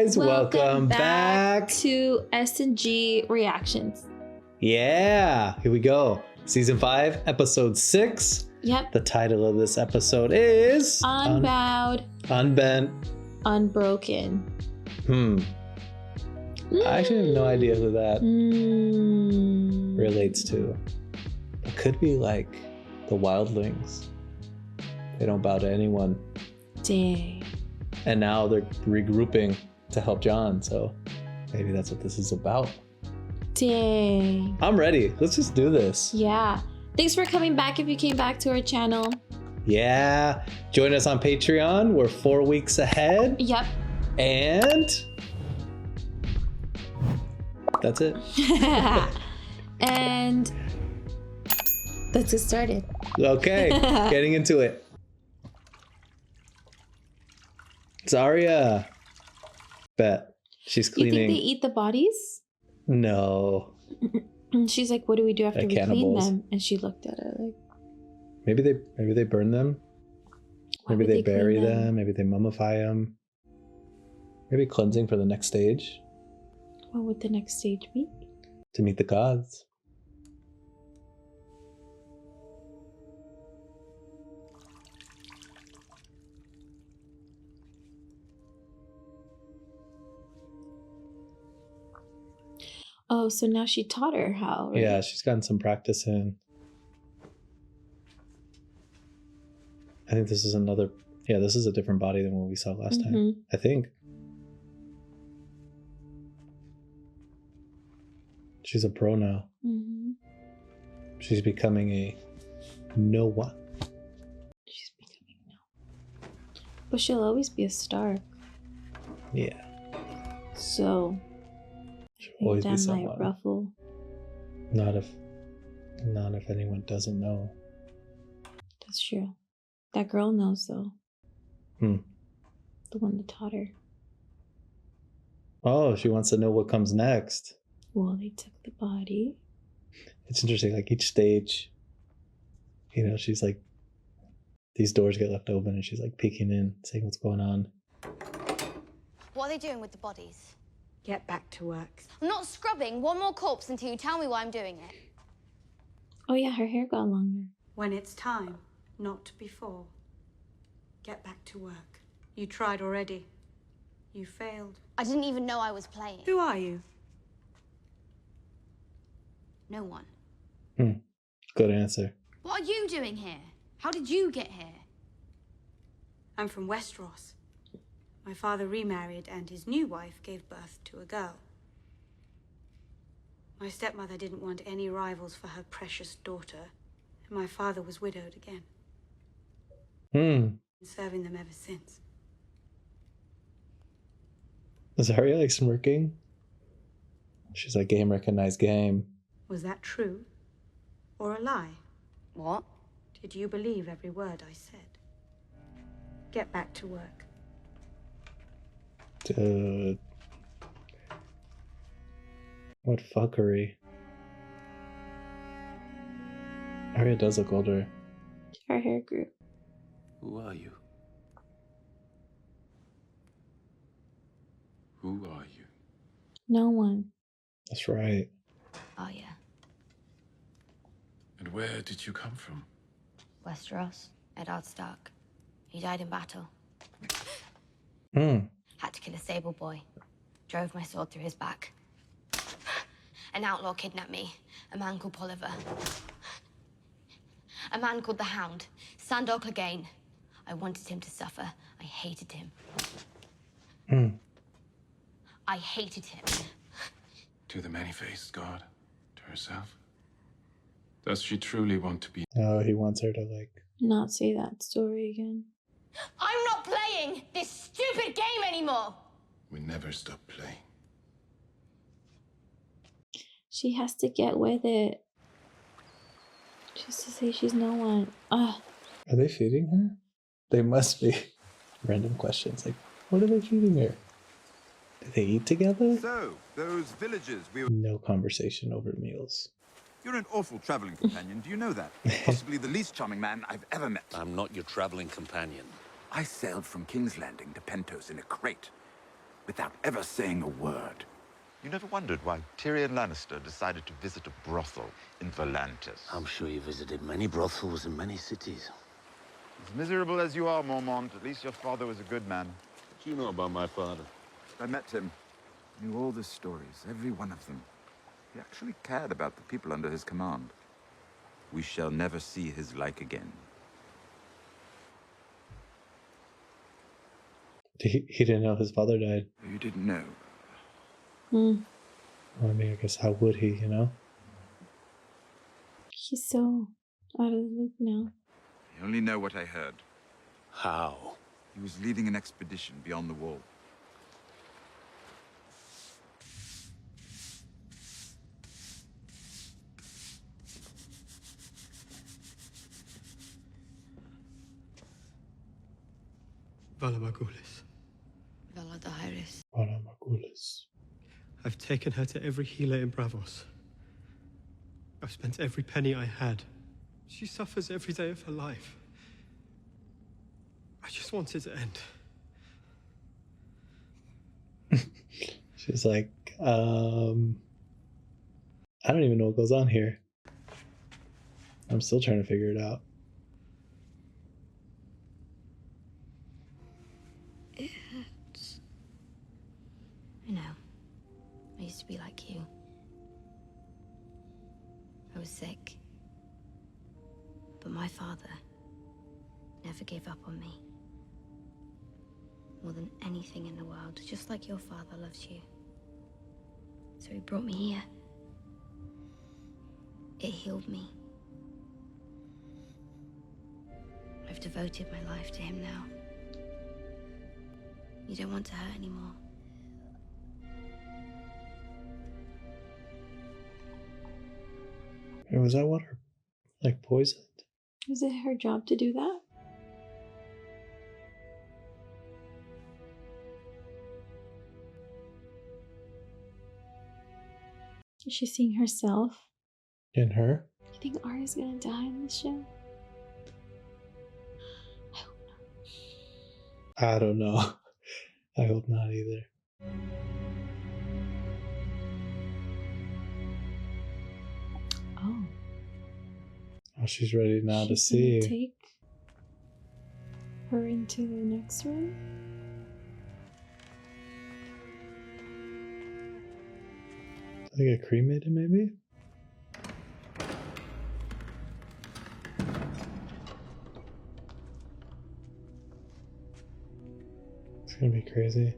guys, welcome back to S&G Reactions. Yeah, here we go. Season 5, episode 6. Yep. The title of this episode is Unbowed. Unbent. Unbroken. I actually have no idea who that relates to. It could be like the wildlings. They don't bow to anyone. Dang. And now they're regrouping to help Jon, so maybe that's what this is about. Dang. I'm ready. Let's just do this. Yeah. Thanks for coming back if you came back to our channel. Yeah. Join us on Patreon. We're 4 weeks ahead. Yep. And that's it. And let's get started. Okay. Getting into it. It's Arya. Bet. She's cleaning. You think they eat the bodies? No. She's like, what do we do after Like we cannibals. clean them? And she looked at it like, Maybe they burn them. why Maybe would they clean bury them. Maybe they mummify them. Maybe cleansing for the next stage. What would the next stage be? To meet the gods. Oh, so now she taught her how, right? Yeah, she's gotten some practice in. I think this is another... Yeah, this is a different body than what we saw last time. I think. She's a pro now. She's becoming a no one. She's becoming no. But she'll always be a Stark. Yeah. So She'll I always think be that might someone. ruffle. Not if anyone doesn't know. That's true. That girl knows though. The one that taught her. Oh, she wants to know what comes next. Well, they took the body. It's interesting, like each stage, you know, she's like, these doors get left open and she's like peeking in, seeing what's going on. What are they doing with the bodies? Get back to work. I'm not scrubbing one more corpse until you tell me why I'm doing it. Oh yeah, her hair got longer. When it's time, not before. Get back to work. You tried already. You failed. I didn't even know I was playing. Who are you? No one. Good answer. What are you doing here? How did you get here? I'm from Westeros. My father remarried and his new wife gave birth to a girl. My stepmother didn't want any rivals for her precious daughter, and my father was widowed again. Been serving them ever since. Is Arya like smirking? She's like, game recognized game. Was that true? Or a lie? What? Did you believe every word I said? Get back to work. Dude. What fuckery. Arya does look older. Her hair grew. Who are you? Who are you? No one. That's right. Oh, yeah. And where did you come from? Westeros. Eddard Stark. He died in battle. Had to kill a sable boy. Drove my sword through his back. An outlaw kidnapped me. A man called Polliver. A man called the Hound. Sandor Clegane. I wanted him to suffer. I hated him. I hated him. To the many-faced god? To herself? Does she truly want to be? Oh, he wants her to like... Not say that story again. I'm not playing this stupid game anymore! We never stop playing. She has to get with it. Just to say she's no one. Ugh. Are they feeding her? They must be. Random questions like, what are they feeding her? Do they eat together? So, those villagers we were... No conversation over meals. You're an awful traveling companion, do you know that? Possibly the least charming man I've ever met. I'm not your traveling companion. I sailed from King's Landing to Pentos in a crate. without ever saying a word. You never wondered why Tyrion Lannister decided to visit a brothel in Volantis? I'm sure you visited many brothels in many cities. As miserable as you are, Mormont, at least your father was a good man. What do you know about my father? I met him. Knew all the stories, every one of them. He actually cared about the people under his command. We shall never see his like again. He didn't know his father died. You didn't know? Hmm. Well, I mean, I guess how would he, you know? He's so out of the loop now. I only know what I heard. How? He was leading an expedition beyond the wall. Valamagulis. Valadares. Paramagulis. I've taken her to every healer in Bravos. I've spent every penny I had. She suffers every day of her life. I just want it to end. She's like, I don't even know what goes on here. I'm still trying to figure it out. It hurts. I know. I used to be like you. I was sick. But my father never gave up on me. More than anything in the world, just like your father loves you. So he brought me here. It healed me. I've devoted my life to him now. You don't want to hurt anymore. Or was that water like poisoned? Was it her job to do that? Is she seeing herself? In her? You think Arya's gonna die in this show? I don't know. I hope not either. Oh. Oh, she's ready now to She's gonna see. take her into the next room? They get cremated, maybe? It's gonna be crazy.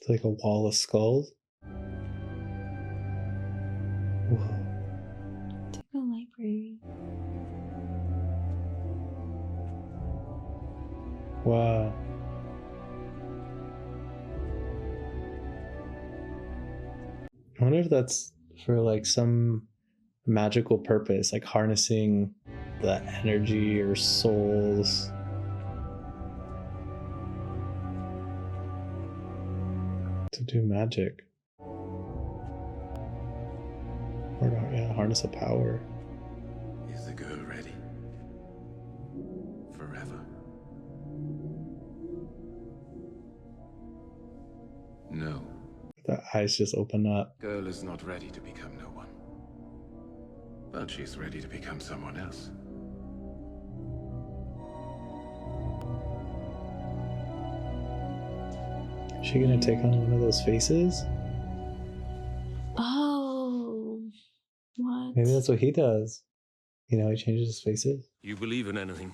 It's like a wall of skulls. Whoa. It's like a library. Wow. I wonder if that's for like some magical purpose, like harnessing the energy or souls. To do magic. Or yeah, harness a power. Is the girl ready? Forever? No. The eyes just open up. Girl is not ready to become no one. But she's ready to become someone else. Is she gonna take on one of those faces? Oh. What? Maybe that's what he does. You know, he changes his faces. You believe in anything?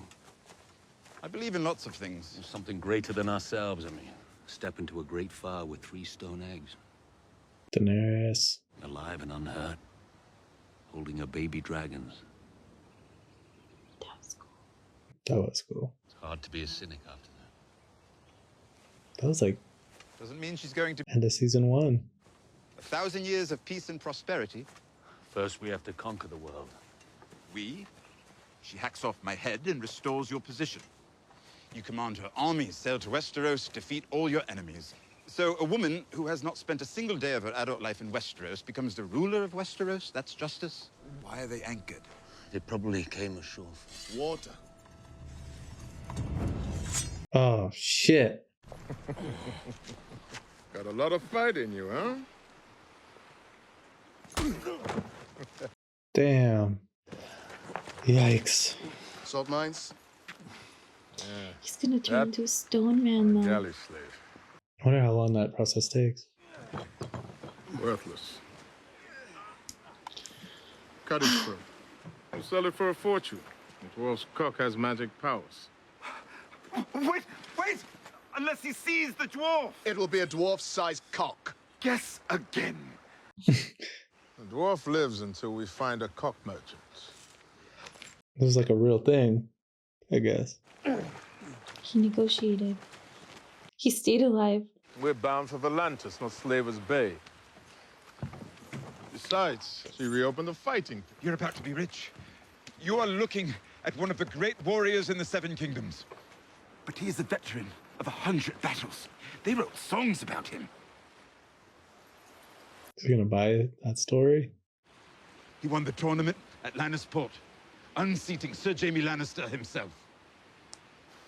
I believe in lots of things. Something greater than ourselves, I mean. Step into a great fire with 3 stone eggs. Daenerys. Alive and unhurt. Holding a baby dragons. That was cool. That was cool. It's hard to be a cynic after that. That was like Doesn't mean she's going to end of season 1. 1,000 years of peace and prosperity. First, we have to conquer the world. We? She hacks off my head and restores your position. You command her armies, sail to Westeros, defeat all your enemies. So a woman who has not spent a single day of her adult life in Westeros becomes the ruler of Westeros? That's justice? Why are they anchored? They probably came ashore. Water. Oh, shit. Got a lot of fight in you, huh? Damn. Yikes. Salt mines? Yeah. He's gonna turn into a stone man though. Galley slave. I wonder how long that process takes. Worthless. Cut his throat. We'll sell it for a fortune. The dwarf's cock has magic powers. Wait! Unless he sees the dwarf! It will be a dwarf-sized cock. Guess again. The dwarf lives until we find a cock merchant. This is like a real thing, I guess. He negotiated. He stayed alive. We're bound for Volantis, not Slaver's Bay. Besides, she reopened the fighting. You're about to be rich. You are looking at one of the great warriors in the Seven Kingdoms. But he is a veteran of 100 battles. They wrote songs about him. Is he gonna buy that story? He won the tournament at Lannisport, unseating Sir Jaime Lannister himself.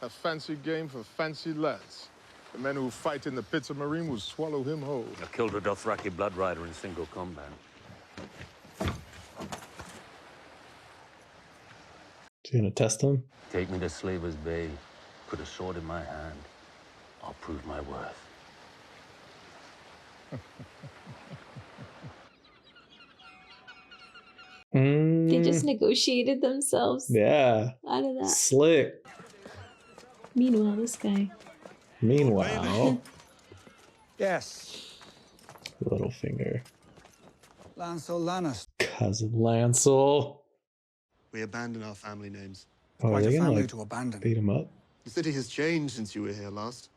A fancy game for fancy lads. The men who fight in the pits of Marine will swallow him whole. I killed a Dothraki blood rider in single combat. Is he gonna test him? Take me to Slaver's Bay. Put a sword in my hand. I'll prove my worth. They just negotiated themselves Yeah. out of that. Slick. Meanwhile, this guy. Meanwhile, Yes, Littlefinger. Lancel Lannister. Cousin Lancel. We abandon our family names. Oh, are Quite a they gonna family like to abandon. beat him up? The city has changed since you were here last.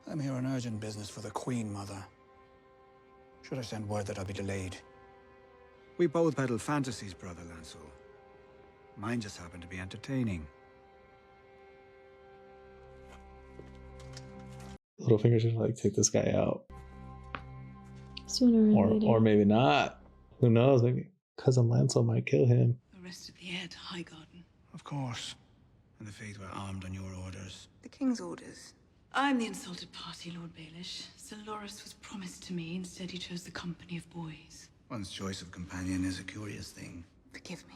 I'm here on urgent business for the Queen, Mother. Should I send word that I'll be delayed? We both peddle fantasies, Brother Lancel. Mine just happened to be entertaining. Littlefinger's gonna like take this guy out. Sooner or later. Or maybe not. Who knows? Maybe Cousin Lancel might kill him. Arrested the heir to Highgarden. Of course. And the Faith were armed on your orders. The King's orders. I'm the insulted party, Lord Baelish. Sir Loras was promised to me. Instead, he chose the company of boys. One's choice of companion is a curious thing. Forgive me.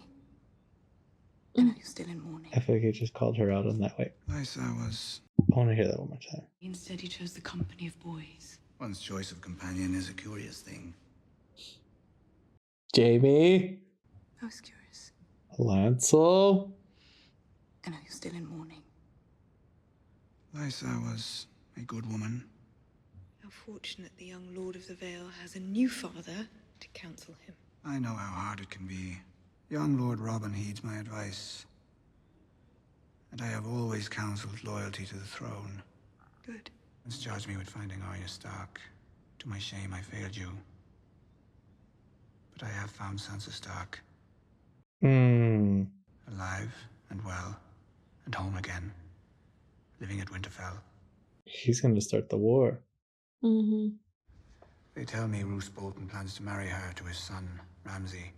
I know you're still in mourning. I feel like he just called her out in that way. Lysa was... I want to hear that one more time. Instead, he chose the company of boys. One's choice of companion is a curious thing. Jamie? I was curious. Lancel? I know you're still in mourning. Lysa was a good woman. How fortunate the young Lord of the Vale has a new father to counsel him. I know how hard it can be. Young Lord Robin heeds my advice. And I have always counseled loyalty to the throne. Good. Once charged me with finding Arya Stark. To my shame, I failed you. But I have found Sansa Stark. Alive and well and home again. Living at Winterfell. He's going to start the war. Mm-hmm. They tell me Roose Bolton plans to marry her to his son, Ramsay.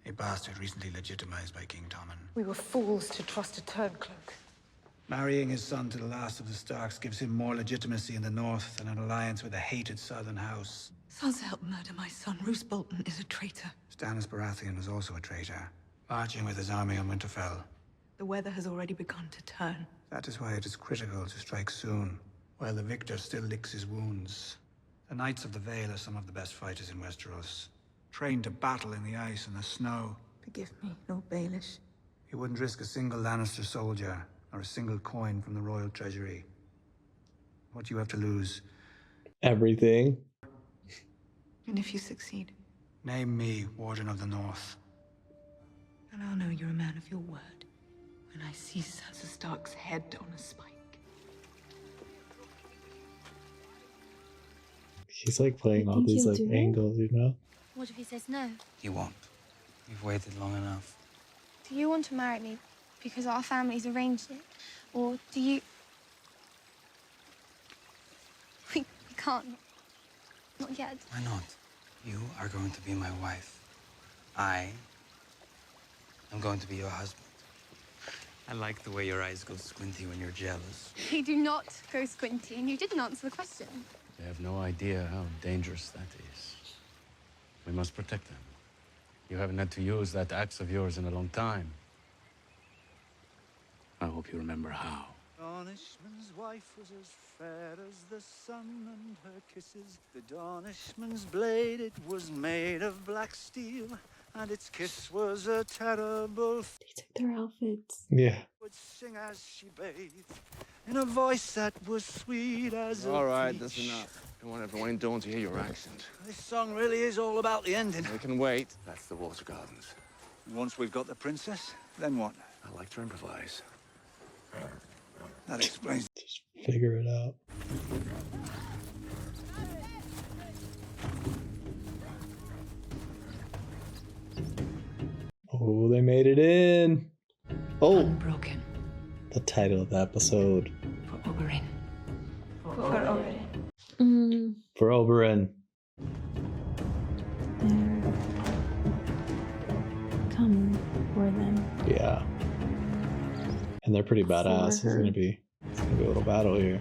A bastard recently legitimized by King Tommen. We were fools to trust a turncoat. Marrying his son to the last of the Starks gives him more legitimacy in the north than an alliance with a hated southern house. Sansa helped murder my son. Roose Bolton is a traitor. Stannis Baratheon was also a traitor, marching with his army on Winterfell. The weather has already begun to turn. That is why it is critical to strike soon, while the victor still licks his wounds. The Knights of the Vale are some of the best fighters in Westeros, trained to battle in the ice and the snow. Forgive me, Lord Baelish. He wouldn't risk a single Lannister soldier, or a single coin from the royal treasury. What do you have to lose? Everything. And if you succeed? Name me Warden of the North. And I'll know you're a man of your word when I see Sansa Stark's head on a spike. He's like playing all these like angles, you know? What if he says no? He won't. You've waited long enough. Do you want to marry me because our families arranged it? Or do you... We can't. Not yet. Why not? You are going to be my wife. I am going to be your husband. I like the way your eyes go squinty when you're jealous. They do not go squinty, and you didn't answer the question. They have no idea how dangerous that is. We must protect them. You haven't had to use that axe of yours in a long time. I hope you remember how. Dornishman's wife was as fair as the sun, and her kisses. The Dornishman's blade, it was made of black steel, and its kiss was a terrible. They took their outfits. Yeah. Would sing as she bathed, in a voice that was sweet as a All right, peach. that's enough. I want everyone in Dawn to hear your accent. This song really is all about the ending. We can wait. That's the Water Gardens. Once we've got the princess, then what? I like to improvise. That explains. Just figure it out. Oh, they made it in. Oh, Unbroken. the title of the episode. For Oberyn. For Oberyn. They're coming for them. Yeah. And they're pretty badass. It's gonna be a little battle here.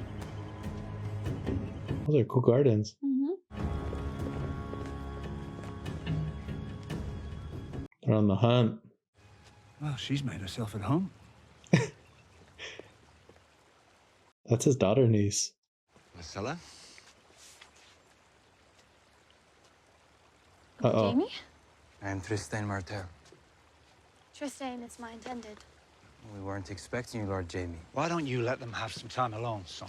Those are cool gardens. They're on the hunt. Well, she's made herself at home. That's his daughter niece. Marcella? Uh-oh. Jamie? I am Tristan Martel. Tristan is my intended. We weren't expecting you, Lord Jamie. Why don't you let them have some time alone, son?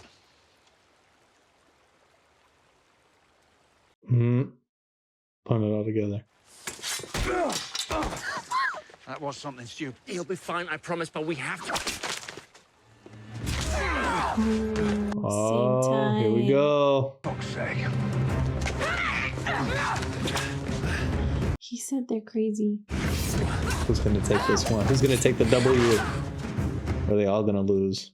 Putting it all together. That was something stupid. He'll be fine, I promise, but we have to. Oh, here we go. Fuck's sake. He said they're crazy. Who's gonna take this one? Who's gonna take the W? Or are they all gonna lose?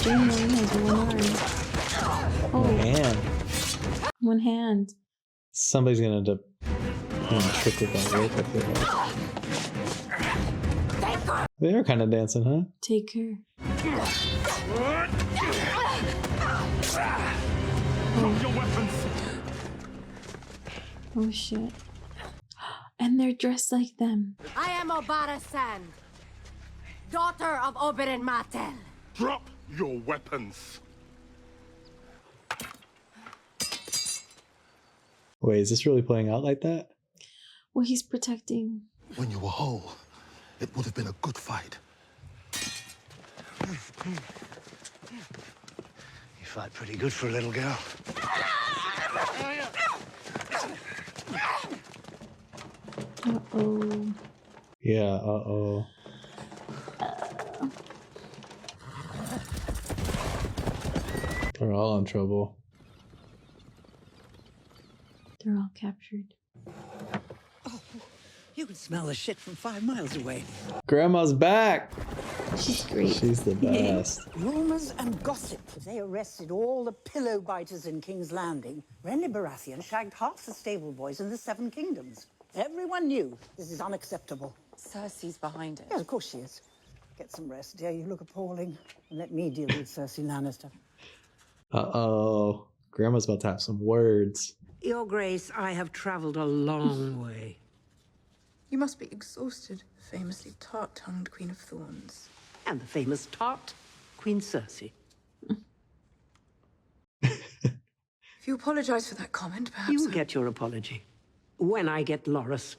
Jamie only has one arm. Oh, Man, one hand. somebody's gonna end up doing a trick with that rope. I feel like. They are kind of dancing, huh? Take her. Oh shit. And they're dressed like them. I am Obara San, daughter of Oberyn Martell. Drop your weapons. Wait, is this really playing out like that? Well, he's protecting. When you were whole, it would have been a good fight. You fight pretty good for a little girl. Uh-oh. Yeah, uh-oh. They're all in trouble. They're all captured. Oh, you can smell the shit from 5 miles away. Grandma's back! She's great. She's the best. Rumours and gossip. They arrested all the pillow biters in King's Landing. Renly Baratheon shagged half the stable boys in the Seven Kingdoms. Everyone knew this is unacceptable. Cersei's behind it. Yes, of course she is. Get some rest, dear. You look appalling. And let me deal with Cersei Lannister. Uh-oh. Grandma's about to have some words. Your Grace, I have traveled a long way. You must be exhausted, famously tart-tongued Queen of Thorns. And the famous tart, Queen Cersei. If you apologize for that comment, perhaps You'll get your apology. When I get Loras.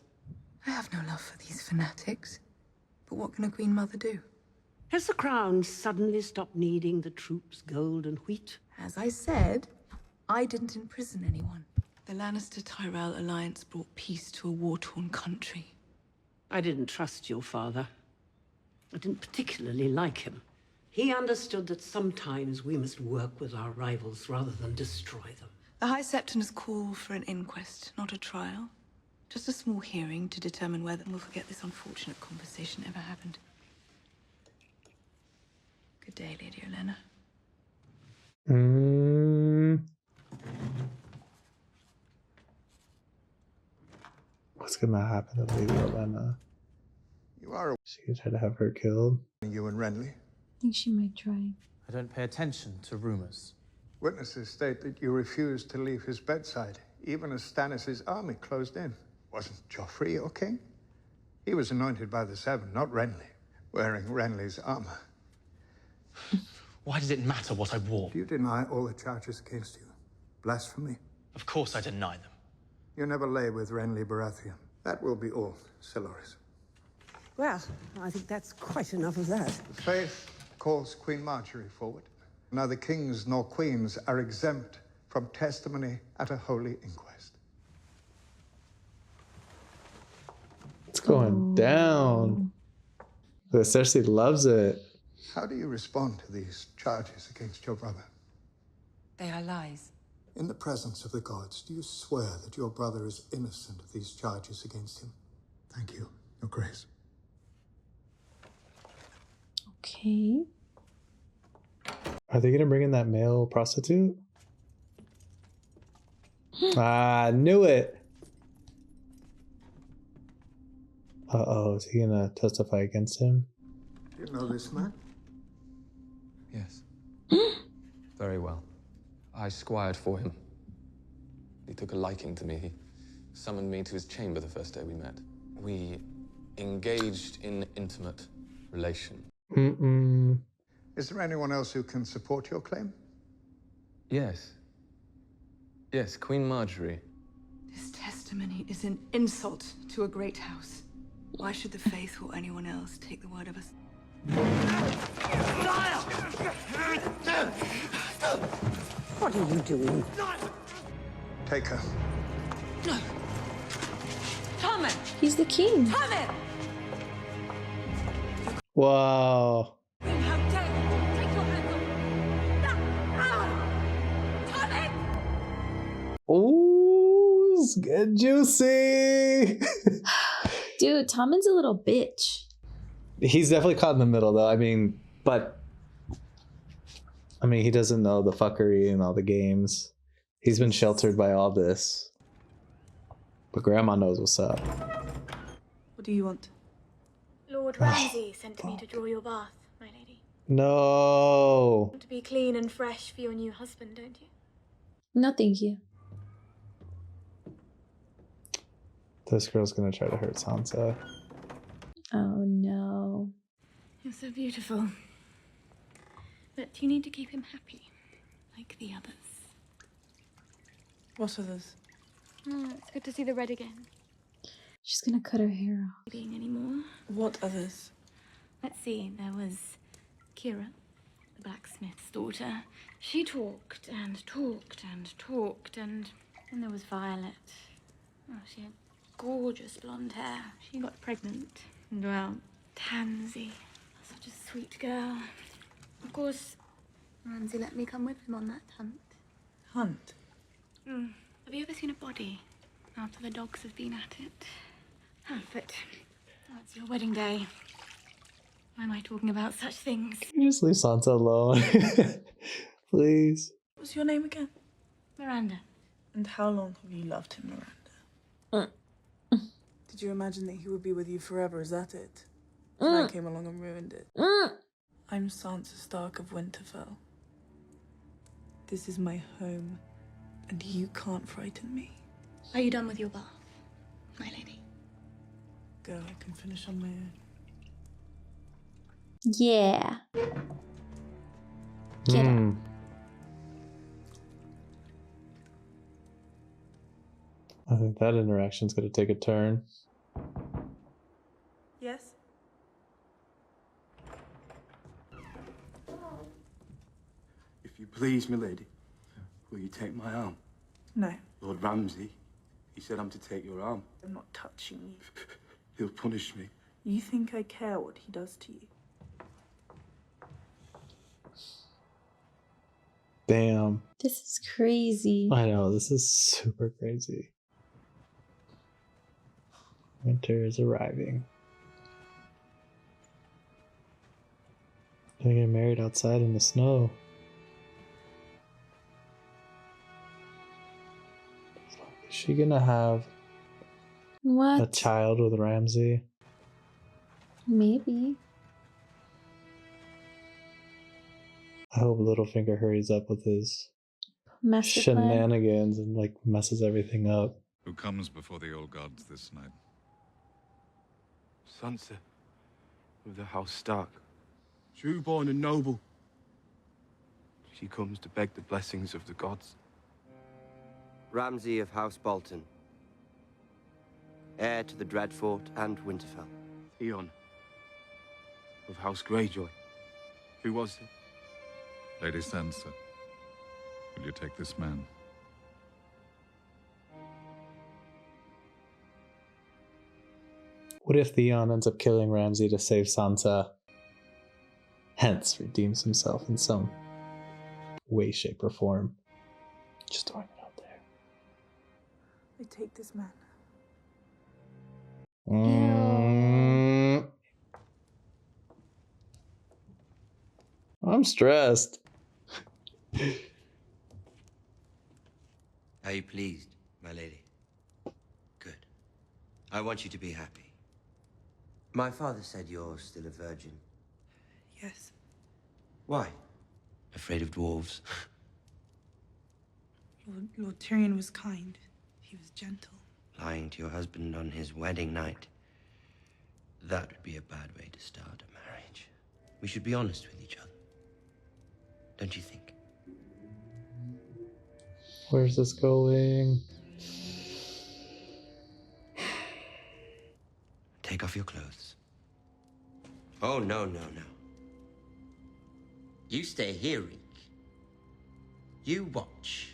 I have no love for these fanatics. But what can a Queen Mother do? Has the Crown suddenly stopped needing the troops' gold and wheat? As I said, I didn't imprison anyone. The Lannister-Tyrell alliance brought peace to a war-torn country. I didn't trust your father. I didn't particularly like him. He understood that sometimes we must work with our rivals rather than destroy them. The High Septon's call for an inquest, not a trial. Just a small hearing to determine whether we'll forget this unfortunate conversation ever happened. Good day, Lady Olenna. What's gonna happen to Lady Olenna? You are She could try to have her killed. you and Renly. I think she might try. I don't pay attention to rumors. Witnesses state that you refused to leave his bedside, even as Stannis' army closed in. Wasn't Joffrey your king? He was anointed by the Seven, not Renly, wearing Renly's armor. Why does it matter what I wore? Do you deny all the charges against you? Blasphemy? Of course I deny them. You never lay with Renly Baratheon. That will be all, Sir Loras. Well, I think that's quite enough of that. The faith calls Queen Marjorie forward. Neither kings nor queens are exempt from testimony at a holy inquest. It's going down. The Cersei loves it. How do you respond to these charges against your brother? They are lies. In the presence of the gods, do you swear that your brother is innocent of these charges against him? Thank you, Your Grace. Okay. Are they gonna bring in that male prostitute? I knew it. Uh-oh, is he gonna testify against him? You know this man? Yes. Very well. I squired for him. He took a liking to me. He summoned me to his chamber the first day we met. We engaged in intimate relation. Is there anyone else who can support your claim? Yes. Yes, Queen Marjorie. This testimony is an insult to a great house. Why should the faith or anyone else take the word of us? What are you doing? Take her. Tommen! He's the king. Tommen! Wow. How dare you! Take your hands off! Tommen! Ooh, it's getting juicy. Dude, Tommen's a little bitch. He's definitely caught in the middle, though. I mean, he doesn't know the fuckery and all the games. He's been sheltered by all this. But Grandma knows what's up. What do you want? Lord Ramsay sent me to draw your bath, my lady. No. Want to be clean and fresh for your new husband, don't you? No, thank you. This girl's gonna try to hurt Sansa. Oh no. You're so beautiful. But you need to keep him happy, like the others. What others? Oh, it's good to see the red again. She's gonna cut her hair off. Being anymore. What others? Let's see, there was Kira, the blacksmith's daughter. She talked and talked and talked, and then there was Violet. Oh, she had gorgeous blonde hair. She got pregnant. And well, Tansy, such a sweet girl. Of course, Ramsay let me come with him on that hunt. Hunt? Have you ever seen a body after the dogs have been at it? Oh, but it's your wedding day. Why am I talking about such things? Can you just leave Sansa alone? Please. What's your name again? Miranda. And how long have you loved him, Miranda? Did you imagine that he would be with you forever? Is that it? And I came along and ruined it. I'm Sansa Stark of Winterfell. This is my home, and you can't frighten me. Are you done with your bath, my lady? Go, I can finish on my own. Yeah. Get up. I think that interaction's gonna take a turn. Yes? If you please, milady, will you take my arm? No. Lord Ramsay, he said I'm to take your arm. I'm not touching you. He'll punish me. You think I care what he does to you? Damn. This is crazy. I know, this is super crazy. Winter is arriving. They're getting married outside in the snow. Is she gonna have What? A child with Ramsay. Maybe. I hope Littlefinger hurries up with his Master plan. shenanigans and like messes everything up. Who comes before the old gods this night? Sansa of the House Stark. True-born and noble. She comes to beg the blessings of the gods. Ramsay of House Bolton. Heir to the Dreadfort and Winterfell. Theon of House Greyjoy. Who was it? Lady Sansa, will you take this man? What if Theon ends up killing Ramsay to save Sansa, hence redeems himself in some way, shape, or form? Just throwing it out there. I take this man. I'm stressed. Are you pleased, my lady? Good. I want you to be happy. My father said you're still a virgin. Yes. Why? Afraid of dwarves? Lord Tyrion was kind. He was gentle. Lying to your husband on his wedding night. That would be a bad way to start a marriage. We should be honest with each other. Don't you think? Where's this going? Take off your clothes. Oh, no, no, no. You stay here, Reek. You watch.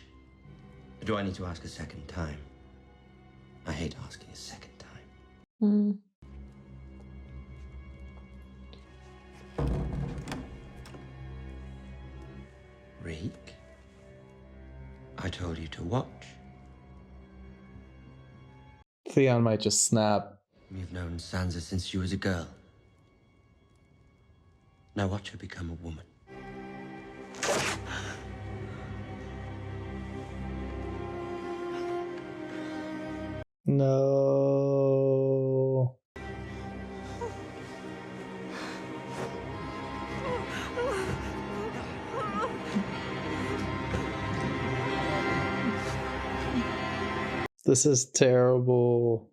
Do I need to ask a second time? I hate asking a second time. Reek, I told you to watch. Theon might just snap. You've known Sansa since she was a girl. Now watch her become a woman. No. This is terrible.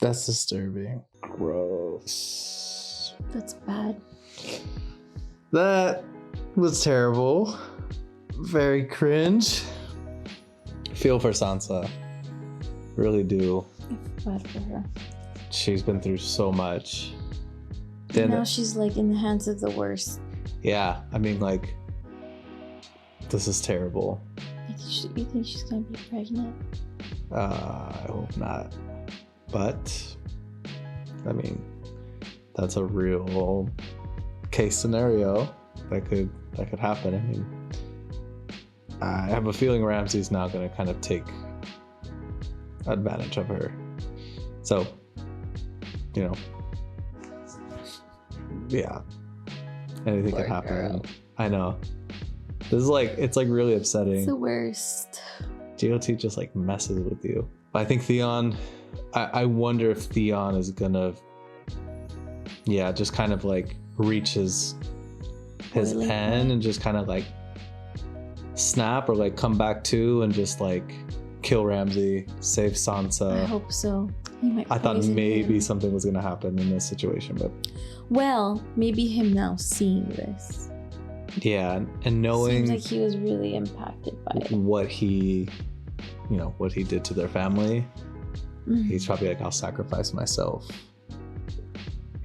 That's disturbing. Gross. That's bad. That was terrible. Very cringe. Feel for Sansa. Really do. I feel bad for her. She's been through so much. And now she's like in the hands of the worst. Yeah, I mean, like, this is terrible. You think she's gonna be pregnant? I hope not. But, I mean, that's a real case scenario that could happen. I mean, I have a feeling Ramsay's now going to kind of take advantage of her. So, you know, yeah, anything could happen. I know. This is like, it's like really upsetting. It's the worst. GOT just like messes with you. I think Theon, I wonder if Theon is gonna, yeah, just kind of like reach his end and just kind of like snap or like come back to and just like kill Ramsay, save Sansa. I hope so. I thought maybe something was gonna happen in this situation, but well, maybe him now seeing this. Yeah, and knowing seems like he was really impacted by it. What he, you know, what he did to their family. Mm-hmm. He's probably like, I'll sacrifice myself,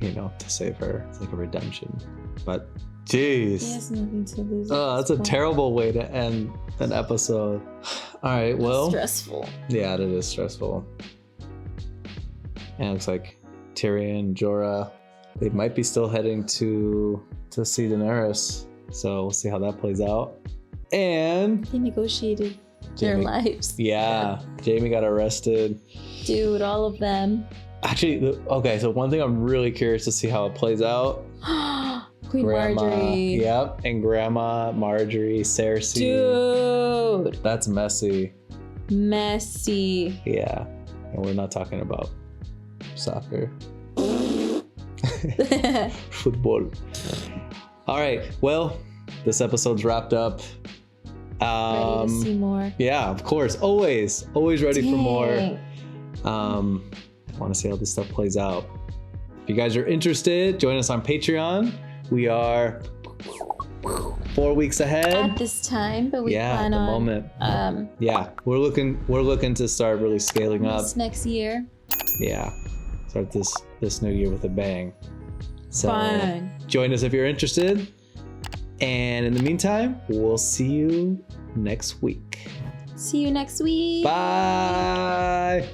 you know, to save her. It's like a redemption. But jeez. He has nothing to lose. Oh, that's a terrible way to end an episode. All right, well. Stressful. Yeah, it is stressful. And it looks like Tyrion and Jorah, they might be still heading to see Daenerys. So we'll see how that plays out. And they negotiated their lives. Yeah, Jaime got arrested. Dude, all of them. Actually, okay, so one thing I'm really curious to see how it plays out. Queen Grandma, Marjorie. Yep, and Grandma Marjorie, Cersei. Dude. That's messy. Messy. Yeah, and we're not talking about soccer. Football. All right, well, this episode's wrapped up. Ready to see more. Yeah, of course. Always ready for more. Want to see how this stuff plays out. If you guys are interested, join us on Patreon. We are 4 weeks ahead At this time, but we plan at the on moment. We're looking to start really scaling up. this next year. Yeah, start this new year with a bang. So Fun. join us if you're interested. And in the meantime, we'll see you next week. See you next week. Bye.